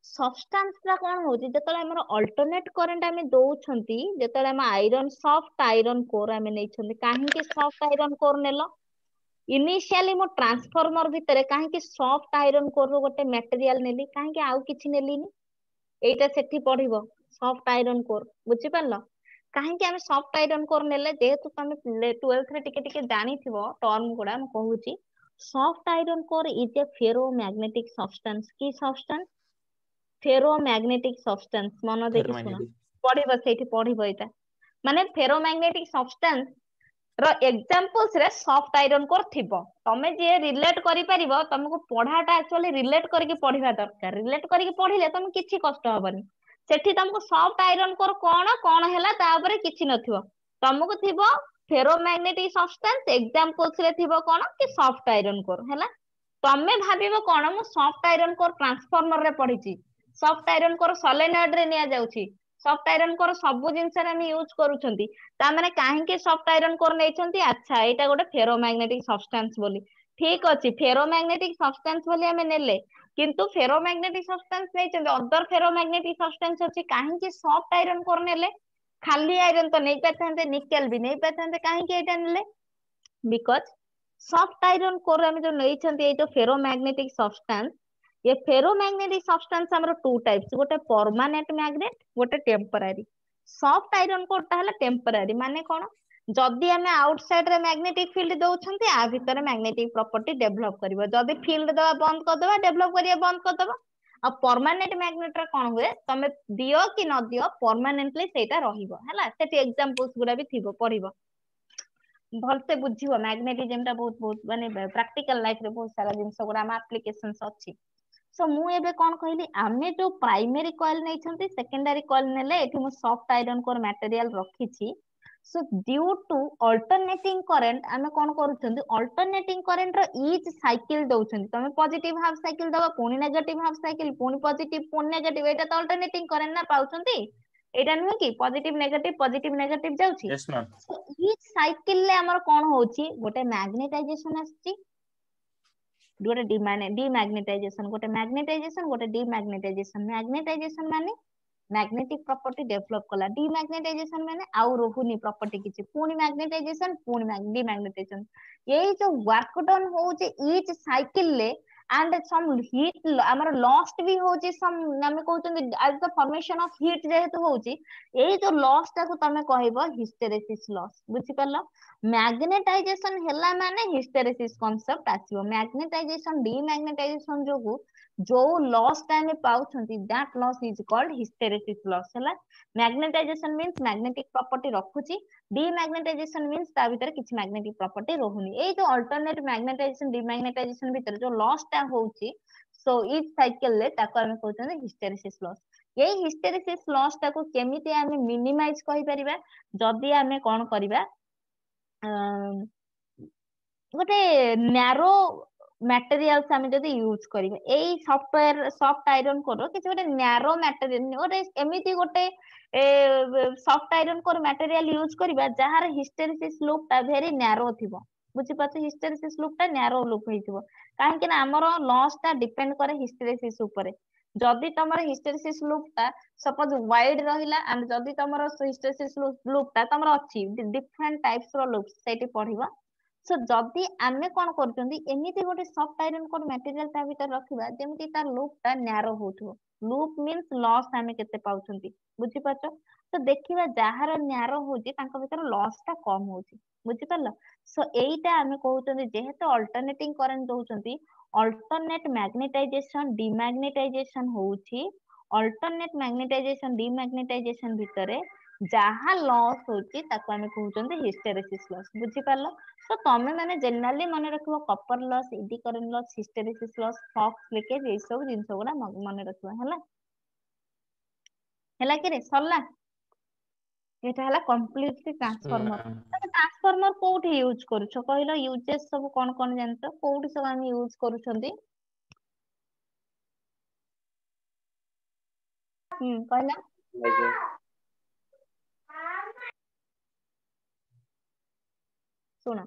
सब्सटेंस रा कोन होउची जतले हमर अल्टरनेट करंट हमें दउछंती जतले हम आयरन सॉफ्ट आयरन कोर हमें नेछंती काहेकि सॉफ्ट आयरन कोर नेलो इनिशियली मो ट्रांसफार्मर भितरे काहेकि सॉफ्ट आयरन कोर रो गोटे मटेरियल नेली काहेकि आउ किछि नेलीनी एटा सेठी पढिबो सॉफ्ट आयरन कोर बुझि पारलो काहेकि हमें सॉफ्ट आयरन कोर नेले जेहेतु तमे 12th रे टिके जानिथिबो टर्म गुडा हम कहूची soft iron core is a ferromagnetic substance की सब्सटेंस फेरोमैग्नेटिक सब्सटेंस मन देखि सुनो फेरोमैग्नेटिक पढिबो सेठी पढिबो एटा माने फेरोमैग्नेटिक सब्सटेंस रो एग्जांपल्स रे सॉफ्ट आयरन कोर थिबो तमे जे रिलेट करि परिबो तुमको पढ़ाटा एक्चुअली रिलेट करके पढ़िबा दरकार रिलेट करके पढ़िले तुम किछि कष्ट हबनी सेठी तुमको सॉफ्ट आयरन कोर कोन हैला ता ऊपर किछि नथिबो तुमको थिबो फेरोमैग्नेटिक सब्सटेंस एग्जांपल्स रे थिबो कोन कि सॉफ्ट आयरन कोर हैला तमे भाबिबो कोन मु सॉफ्ट आयरन कोर ट्रांसफार्मर रे पढिछि सॉफ्ट आयरन कोर सोलेनॉइड रे निया जाउछि सॉफ्ट आयरन कोर सब जिंस रे हम यूज करूछंती ता माने काहेकि सॉफ्ट आयरन कोर नेछंती अच्छा एटा गोटे फेरोमैग्नेटिक सब्सटेंस बोली ठीक अछि फेरोमैग्नेटिक सब्सटेंस बोली हमें नेले किंतु फेरोमैग्नेटिक सब्सटेंस नेछंती अदर फेरोमैग्नेटिक सब्सटेंस अछि काहेकि सॉफ्ट आयरन कोर नेले खाली आयरन तो नहीं पाथांते निकेल भी नहीं पाथांते काहेकि एटा नेले बिकॉज सॉफ्ट आयरन कोर हम जो नेछंती ए तो फेरोमैग्नेटिक सब्सटेंस ये फेरोमैग्नेटिक सब्सटेंस हमरो टू टाइप्स गोटे परमानेंट मैग्नेट गोटे टेम्पररी सॉफ्ट आयरन कोरटा हला टेम्पररी माने कोन जदि हमें आउटसाइड रे मैग्नेटिक फील्ड दउछंती आ भीतर मैग्नेटिक प्रॉपर्टी डेवलप करिवो जदि फील्ड दवा बंद कर देबा डेवलप करिया बंद कर देबा आ परमानेंट मैग्नेट रे कोन हुए तमे दियो कि न दियो परमानेंटली सेटा रहिबो हला सेठी एग्जांपल्स गुडा भी थिबो पढिबो भलसे बुझिबो मैग्नेटिज्म ता बहुत बहुत माने प्रैक्टिकल लाइफ रे बहुत सारा जिंस गुडा हम एप्लीकेशंस अछि सो मु एबे कोन कहली आमे जो प्राइमरी कॉइल नै छंती सेकेंडरी कॉइल नेले एठी मु सॉफ्ट आयरन कोर मटेरियल रखिछि so due to alternating current आमे कोन करूछंती अल्टरनेटिंग करंट रो ईच साइकिल दउछंती तमे पॉजिटिव हाफ साइकिल दबा पुनी नेगेटिव हाफ साइकिल पुनी पॉजिटिव पुनी नेगेटिव एटा तो अल्टरनेटिंग करंट ना पाउछंती एटा नुह कि पॉजिटिव नेगेटिव जाउछि yes ma'am so each cycle ले हमर कोन होउछि गोटे मैग्नेटाइजेशन आछि गोटे डीमैग्नेटाइजेशन गोटे मैग्नेटाइजेशन गोटे मैग्नेटाइजेशन माने मैग्नेटिक प्रॉपर्टी डेवलप कला डीमैग्नेटाइजेशन माने आउ रोहुनी प्रॉपर्टी किछि पुनी मैग्नेटाइजेशन पुनी डीमैग्नेटाइजेशन यही जो वर्क डन होउछि ईच साइकिल ले एंड सम हीट हमर लॉस्ट भी होउछि सम हम कहउछन as the formation of heat जेहेतु होउछि एई जो लॉस टाको तमे कहइबो हिस्टेरेसिस लॉस बुझि परलो मैग्नेटाइजेशन हेला माने हिस्टेरेसिस कांसेप्ट आसीबो मैग्नेटाइजेशन डीमैग्नेटाइजेशन जोगु जो लॉस टाइम पाउछंती that loss is called hysteresis loss हैला मैग्नेटाइजेशन मींस मैग्नेटिक प्रॉपर्टी रखुची डीमैग्नेटाइजेशन मींस ता भीतर किछ मैग्नेटिक प्रॉपर्टी रहुनी एई जो अल्टरनेट मैग्नेटाइजेशन डीमैग्नेटाइजेशन भीतर जो लॉस टा होउची सो ईच साइकिल ले ताको हम कहउछन हिस्टेरेसिस लॉस एई हिस्टेरेसिस लॉस टाको केमिति हम मिनिमाइज कहि परिबा जदी हम कोन करिबा गोटे नैरो मटेरियल्स आमे जदी यूज करिबे एई सॉफ्टवेयर सॉफ्ट आयरन कोर किछ गोटे नैरो मटेरियल गोटे एमिति गोटे soft iron core material use करिबा जहार हिस्टेरेसिस लूप ता वेरी नैरो थिबो बुझि पाछे हिस्टेरेसिस लूप ता नैरो लूप होइथिबो काहे कि ना हमर लॉस ता डिपेंड करे हिस्टेरेसिस ऊपर जदी तमर हिस्टेरेसिस लूप ता सपोज वाइड रहिला एंड जदी तमर हिस्टेरेसिस लूप ता तमर अछि डिफरेंट टाइप्स रो लूप सेठी पढिबा सो जदी आमे कोन करचंदी एमिति गोटे सॉफ्ट आयरन कोन मटेरियल ता भीतर रखिबा जेमिति तार लूप ता नैरो होथो लूप मींस लॉस आमे केते पाउचंती बुझि पाछो तो देखिबा जहार नैरो होची तांको भीतर लॉस ता कम होची बुझि परलो सो एइटा आमे कहउचंदी जेहेतु अल्टरनेटिंग करंट दउचंती अल्टरनेट मैग्नेटाइजेशन डीमैग्नेटाइजेशन होउची अल्टरनेट मैग्नेटाइजेशन डीमैग्नेटाइजेशन भीतरे जहा लॉस होची ताको आमे कहउचंदी हिस्टेरेसिस लॉस बुझि परलो तो तमे माने जनरली मने रखबो copper loss eddy current loss hysteresis loss flux leakage ए सब जिंस गुडा मने रखबो हला कि रे सरला एटा हला कंप्लीटली ट्रांसफार्मर कोठी यूज करूछो कहलो यूजेस सब कोन कोन जानतो कोठी सब हम यूज करूछंती कहला ଶୁଣ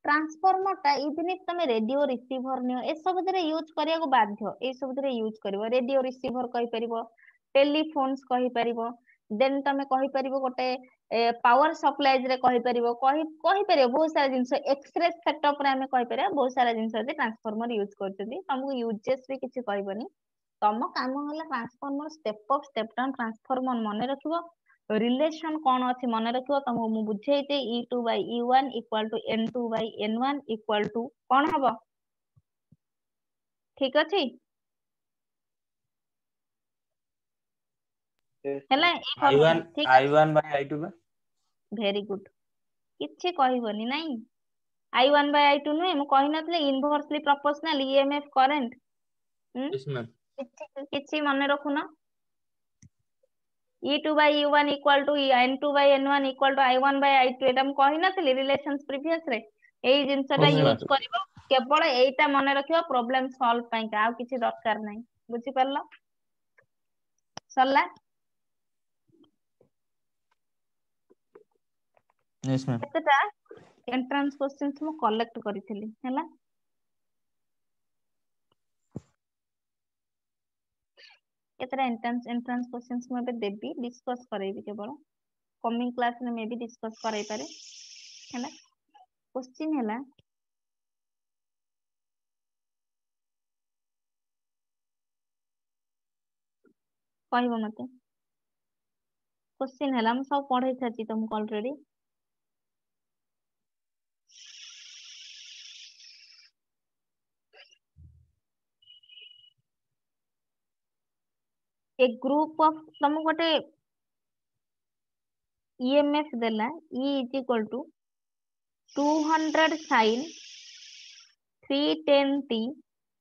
ट्रांसफॉर्मर टा इवन इफ तमे रेडियो रिसीवर नियो ए सब दरे यूज करिया को बाध्य ए सब दरे यूज करिवो रेडियो रिसीवर कहि परिबो टेलीफोन्स कहि परिबो देन तमे कहि परिबो गोटे पावर सप्लाई रे कहि परिबो कहि परिबो बहुत सारा जिंस एक्सरे सेटअप रे हमें कहि परिबो बहुत सारा जिंस जे ट्रांसफॉर्मर यूज करछथि तुमको यूजेस भी किछि कहबनी तम काम होला transformer step up step down transformer मने रखिबो रिलेशन कौन अच्छी मन रखियो तुमको मु बुझेइते E2/E1 equal to N2/N1 equal to कौन हबो ठीक अछि हैला ए फॉर्मूला I1 ठीक अछि I1 by I2 बा वेरी गुड किछि कहबनी नाही I1/I2 नुहे मु कहि नथले inversely proportional EMF current yes ma'am किछि मन रखुना E2/E1 equal to N2/N1 equal to I1/I2 एटा मु कहि नथली रिलेशंस प्रीवियस रे एई जिंसटा yes यूज ma'am करिवो केवल एटा मन रखियो प्रॉब्लम सॉल्व पई का आ किछि दरकार नाही बुझि परलो सरला yes ma'am केतेटा एंट्रेंस क्वेश्चंस मु कलेक्ट करिथिली हैला केतेटा एंट्रेंस क्वेश्चंस मु एबे देबी डिस्कस करैबी केवल कमिंग क्लास में मे भी डिस्कस कराई पारे हैला क्वेश्चन हैला कहबो मते क्वेश्चन हैला हम सब पढ़ै छथि तुमको ऑलरेडी ए ग्रुप ऑफ तुम गोटे EMF देला E is equal to 200 sin 310t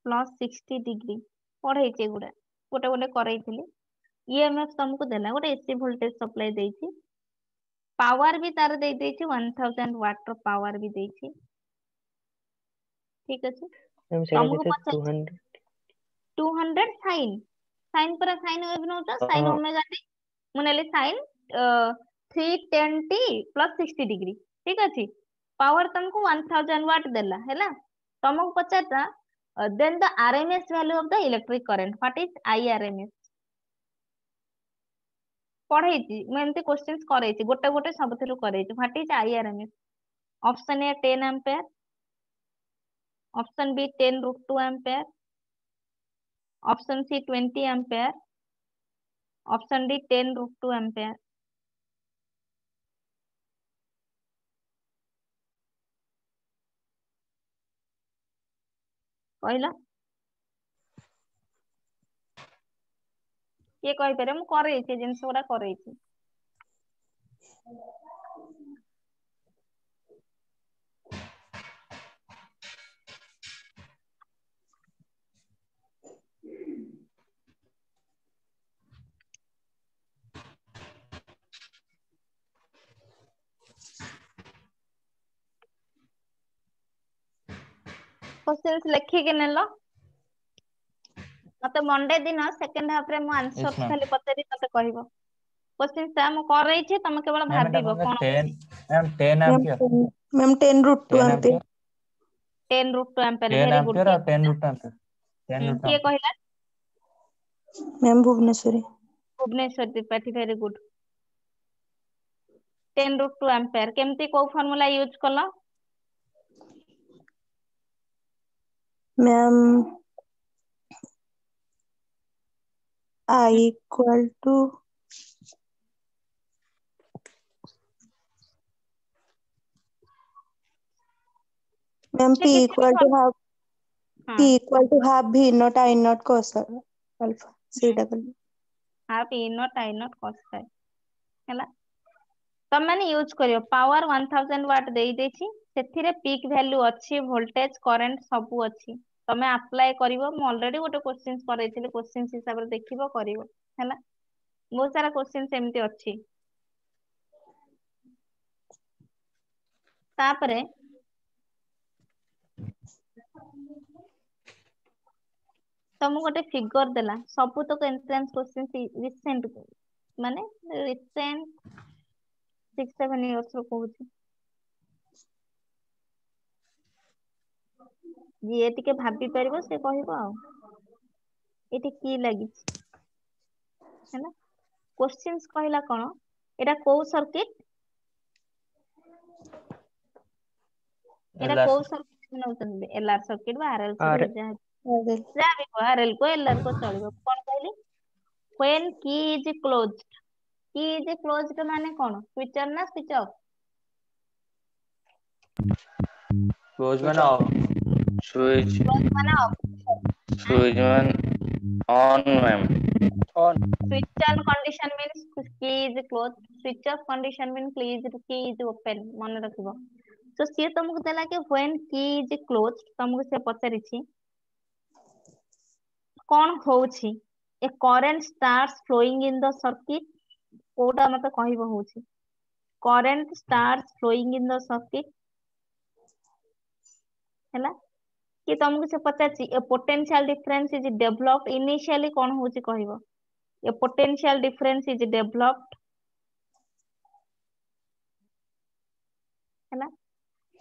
plus 60 degree पढ़े छे गुडा गोटे गोटे करैथिली EMF तुमको देला गोटे AC वोल्टेज सप्लाई देइछि पावर भी तार दे देइछि 1000 वाट रो पावर भी देइछि ठीक अछि मैम सेटा तुमको केते पचार 200 sin sin पर sin वेव नोचा sin 200 ओमेगा t मुनेली sin 310t plus 60 डिग्री ठीक अछि पावर तुमको 1000 वाट देला हैला तुमको पचारता then the RMS value of the electric current what is IRMS पढ़ेछि मैं एमती क्वेश्चंस करैछि गोटे गोटे सबथिरु करैछि what is IRMS option A 10 ampere option B 10√2 ampere option C 20 ampere option D 10√2 ampere कहला किए कहि पारे मु करैछि जिंस गुडा करैछि क्वेश्चंस लेखि के नेलो मते मंडे दिन सेकंड हाफ रे मु आंसर yes ma'am खाली पचारि मते कहबो क्वेश्चन सा मु करैछि तमे केवल मैम एटा भाबिबो कोन कोन 10 ma'am 10 ma'am ampere ma'am 10√2 10 ampere ampere 10√2 ampere 10 very good ampere और 10 एम्पियर 10 किए कहला ma'am Bhubaneswari Bhubaneswar Tripathi very good 10√2 ampere केमती को फार्मूला यूज कलो ma'am I equal to ma'am P किसी भी इक्वल टू हाफ हाँ P equal to half V naught I naught cos alpha theta कर half E naught I naught cos phi हैला तम माने यूज करियो पावर 1000 वाट देई देछि सेथिरे पीक वैल्यू अछि वोल्टेज करंट सब अछि तमे अप्लाई करिवो म ऑलरेडी गोटे क्वेश्चंस करैथिले क्वेश्चंस हिसाब रे देखिबो करिवो हैला बहुत सारा क्वेश्चंस एमती अछि तापरे तमु गोटे फिगर देला सबु तो एंट्रेंस क्वेश्चंस रिसेंट माने रिसेंट 6-7 इयर्स रो कहूची ଯିଏ ଟିକେ ଭାବି ପାରିବ ସେ କହିବ ଆଉ ଏଠି କି ଲାଗିଛି ହେଲା। क्वेश्चंस କହିଲା କଣ ଏଟା କୋଉ सर्किट एटा कोउ सर्किट नउतन एलआर सर्किट बा आरएल आर सर्किट जा भी को आरएल को एलआर को चलिबो कोन कहली when key is closed key is closed माने कोन स्विच ऑन ना स्विच ऑफ क्लोज माने ऑफ स्विच क्लोज माने off switch one on ma'am on switch on condition means key is close switch off condition mean key is open मन रखिबो तो सी तुमको देला कि व्हेन की इज क्लोज तुमको से पचारिछि कौन होउछि a current starts flowing in the circuit कोटा मते कहबो होउछि current starts flowing in the circuit हैला कि तुमको से पचारिछि a potential difference is developed initially कौन होउछि कहबो a potential difference is developed हैला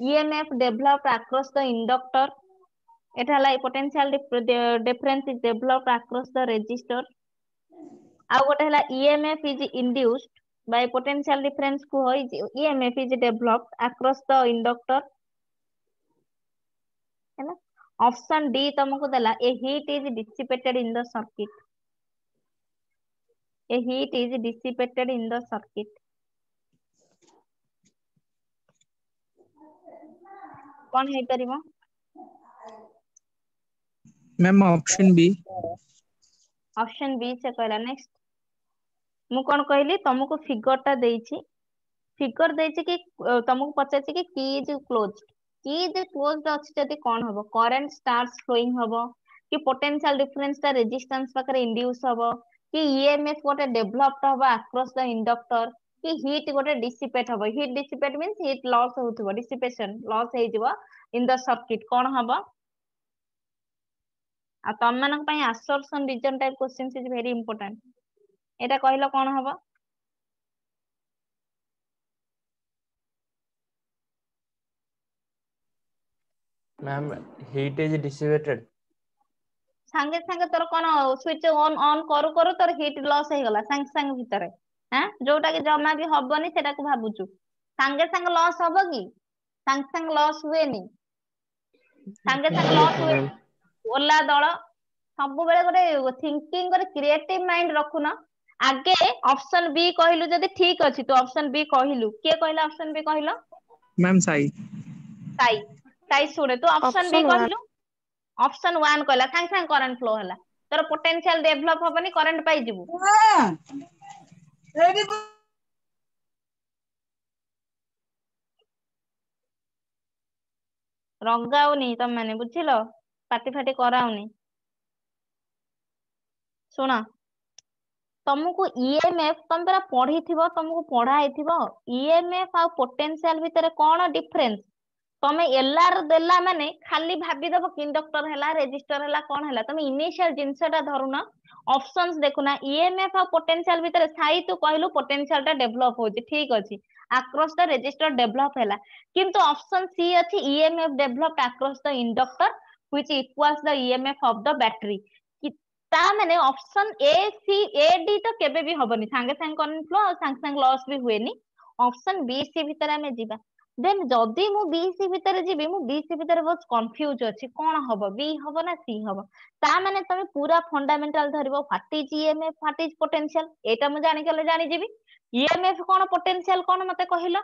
EMF developed across the inductor এটা হলা potential difference is developed across the resistor ଆଉ ଗୋଟେ ହେଲା EMF is induced by potential difference ku hoy EMF is developed across the inductor हैला option D तुमको देला a heat is dissipated in the circuit a heat is dissipated in the circuit कौन है Parimoo ma'am option B से कहला next मु कौन कहली तुमको फिगर टा देइछि फिगर देइछि कि तुमको पचाछि कि की इज क्लोज्ड अछि जदी कोन हबो करंट स्टार्ट्स फ्लोइंग हबो कि पोटेंशियल डिफरेंस ता रेजिस्टेंस पाकर इंड्यूस हबो कि ईएमएफ गोटे डेवलप्ड हबो अक्रॉस द इंडक्टर कि हीट गोटे डिसिपेट हबो heat dissipate means heat loss होउथबो डिसिपेशन लॉस हेजिबो इन द सर्किट कोन हबो आ तम मानक पई absorption region type questions is very important एटा कहलो कोन हबो मैम हीट इज डिसिपेटेड संगे संगे तोर कोन स्विच ऑन करू करू तोर हीट लॉस हे गला संगे संगे भीतर हैं जोटा कि जमा भी हबनी सेटा को भाबुचु संगे संगे लॉस हबो कि संगे संगे लॉस हुएनी संगे संगे लॉस हुए ओला दଳ सब बेले गोटे थिंकिंग करे क्रिएटिव माइंड रखु न आगे ऑप्शन बी कहलु जदी ठीक अछि तो ऑप्शन बी कहलु के कहला ऑप्शन बी कहलो मैम साई साई सुने तो ऑप्शन बी Option one. कहलु ऑप्शन 1 कहला संगे संगे करंट फ्लो हला तोर पोटेंशियल डेवलप हबनी करंट पाई जिवु रंगाउनी तम माने बुझिलो पाटी फाटी कराउनी सुना तुमको ईएमएफ तुम परा पढ़ी थिबो तुमको पढ़ा हेथिबो ईएमएफ आ पोटेंशियल भितर कोन डिफरेंस तमे एलआर देला माने खाली भाबी दबो इंडक्टर हैला रेजिस्टर हैला कोन हैला तमे इनिशियल जिंसटा धरुना ऑप्शंस देखुना ईएमएफ आ पोटेंशियल भितर साई तू कहलु पोटेंशियल टा डेवलप होची ठीक अछि अक्रॉस द रेजिस्टर डेवलप हैला किंतु ऑप्शन सी अछि EMF developed across the inductor which equals the EMF of the battery ता माने option A C A D तो केबे भी हबनी संगे संगे करंट फ्लो और संगे संगे लॉस भी हुएनी ऑप्शन बी सी भीतर हमें जीवा देन जदी मु बी सी भीतर जीबी मु बी सी भीतर बहुत कंफ्यूज अछि कोन हबो बी हबो ना सी हबो ता माने तमे पूरा फंडामेंटल धरिबो what is EMF what is potential एटा मु जानि केले जानि जीबी ईएमएफ कोन पोटेंशियल कोन मते कहिलो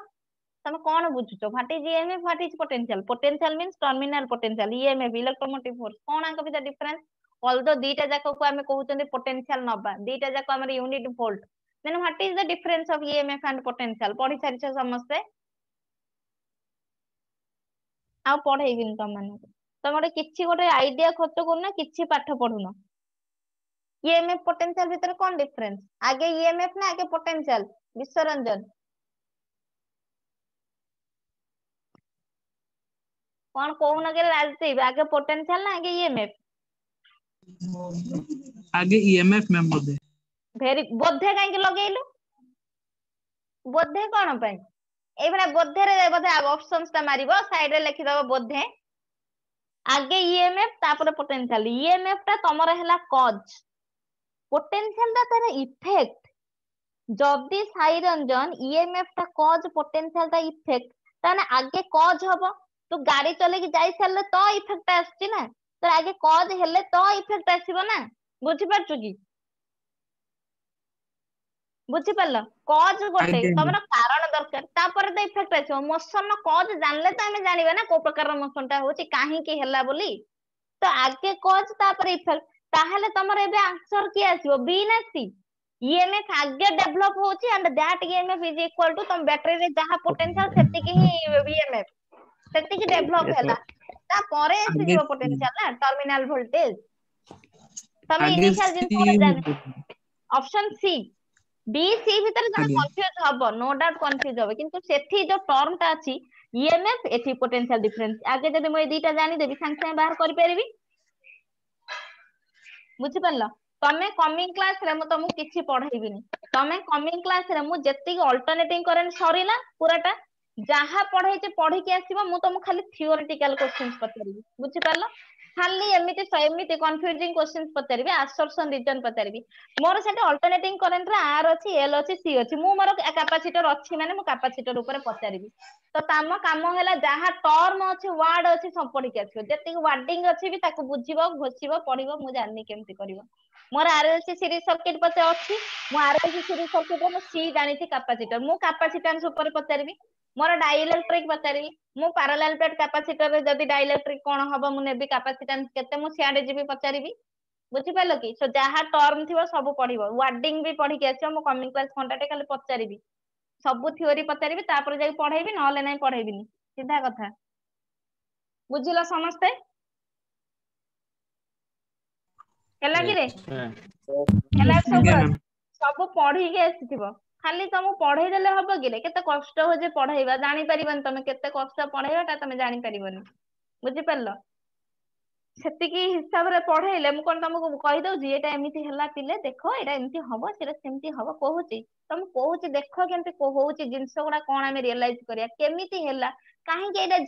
तमे कोन बुझुचो what is EMF what is potential means terminal potential EMF electromotive force कोन आंक भीतर डिफरेंस ऑल्दो दीटा जाको को हमें कहउचंदी पोटेंशियल नबा दीटा जाको हमर unit volt then what is the difference of EMF and potential पढ़ी सारिछ समस्ते आ पढ़ेइबिन तम माने तम गोटे किछि गोटे आईडिया खर्च करना किछि पाठ पढुना ईएमएफ पोटेंशियल भीतर कोन डिफरेंस आगे ईएमएफ ना आगे पोटेंशियल विश्वरंजन कोन कहउना के राजदीप आगे पोटेंशियल ना आगे ईएमएफ आगे ईएमएफ मैम बोधे भेरी बोधे काहे के लगेइलु बोधे कोन पय ए भला बोधे रे बोधे ऑप्शंस ता मारिबो साइड रे लिखि दबो बोधे आगे ईएमएफ तापर पोटेंशियल ईएमएफ टा तमर हैला कॉज पोटेंशियल टा तार इफेक्ट जदि साई रंजन ईएमएफ टा कॉज पोटेंशियल टा इफेक्ट ताने आगे कॉज हबो तो गाड़ी चले की जाई सारले तो इफेक्ट आछी ना तो आगे कॉज हेले तो इफेक्ट आसीबो ना बुझी पारछु की बुझी पारल कॉज गोटे आगे तमरा कारण दरकार तापर तो इफेक्ट आछो मोशन नो कॉज जानले तो हमें जानिबा ना को प्रकार रो मोशन टा होची काहे की हैला बोली तो आगे कॉज तापर इफेक्ट ताहले तमर एबे आंसर की आसीबो बी ना सी ईएमएफ आगे डेवलप होची and that EMF is equal to तुम बैटरी रे जहां पोटेंशियल सेति की ईएमएफ सेति की डेवलप हैला ता परे आसी आगे जीवो पोटेंशियल ना टर्मिनल वोल्टेज तमे आगे इनिशियल जिन सी जान ऑप्शन सी बी सी भीतर जण आगे कंफ्यूज हबो नो डाउट कंफ्यूज हबो किंतु सेठी जो टर्म ता अछि ईएमएफ एथि पोटेंशियल डिफरेंस आगे जदि मैं दुईटा जानि देबी संग संग बाहर करि परिबी बुझी पारल तमे कमिंग क्लास रे मु तुमको किछि पढाइबिनी तमे कमिंग क्लास रे मु जेतिक अल्टरनेटिंग करेंट सरीला पूराटा जहा पढाई पढ़ी के आसीबो मु तुमको खाली थियोरेटिकल क्वेश्चंस पचारिबी बुझी पारल खाली एमिति कंफ्यूजिंग क्वेश्चंस पचारिबी असर्शन रिटर्न पचारिबी मोर सेटे अल्टरनेटिंग करेंट रे आर अछि एल अछि सी अछि मु मोर कैपेसिटर अछि माने मु कैपेसिटर ऊपर पचारिबी तो ताम काम हैला जहा टर्म अछि वर्ड अछि सब पढ़ी के आसीबो जेतिक वर्डिंग अछि भी ताको बुझिबो घोषिबो पढ़िबो मु जाननी केमति करिवो मोर आरएलसी सीरीज सर्किट पचे अछि मु आरएलसी सीरीज सर्किट रे मु सी जानिथि कैपेसिटर मु कैपेसिटेंस ऊपर पचारिबी मोर डाइइलेक्ट्रिक पचारिबी मु पैरेलल प्लेट कैपेसिटर रे जदी डाइइलेक्ट्रिक कोन हबो मु नेबी कैपेसिटेंस केते मु सियाडे जीबी पचारिबी बुझी पालो कि सो जहा टर्म थिबो सब पढ़िबो वर्डिंग भी पढ़ी के आछो मु कमिंग क्लास कंटाटे खाली पचारिबी सब थ्योरी पचारिबी तापर जाई पढ़ाइबी नहले नाही पढ़ाइबिनी सीधा कथा बुझिलो समस्ते ହେଲା କି रे ହେଲା आगे ସବୁ मैम ସବୁ ପଢିକି ଆସିଥିବ ଖାଲି ତମକୁ ପଢେଇ ଦେଲେ ହବ କି रे କେତେ କଷ୍ଟ ହଉଛି ପଢେଇବା ଜାଣି ପାରିବନି ତମେ କେତେ କଷ୍ଟ ପଢେଇବାଟା ତମେ ଜାଣି ପାରିବନି ବୁଝିପାରିଲ ସେତିକି ହିସାବରେ ପଢେଇଲେ ମୁଁ କଣ ତମକୁ କହିଦଉଛି ଏଇଟା ଏମିତି ହେଲା ପିଲେ ଦେଖ ଏଇଟା ଏମିତି ହବ ସେଇଟା ସେମିତି ହବ କହୁଛି ତମକୁ କହୁଛି ଦେଖ କେମିତି ହଉଛି ଜିନିଷ ଗୁଡା କଣ ଆମେ ରିଏଲାଇଜ କରିବା କେମିତି ହେଲା କାହିଁକି ଏଇଟା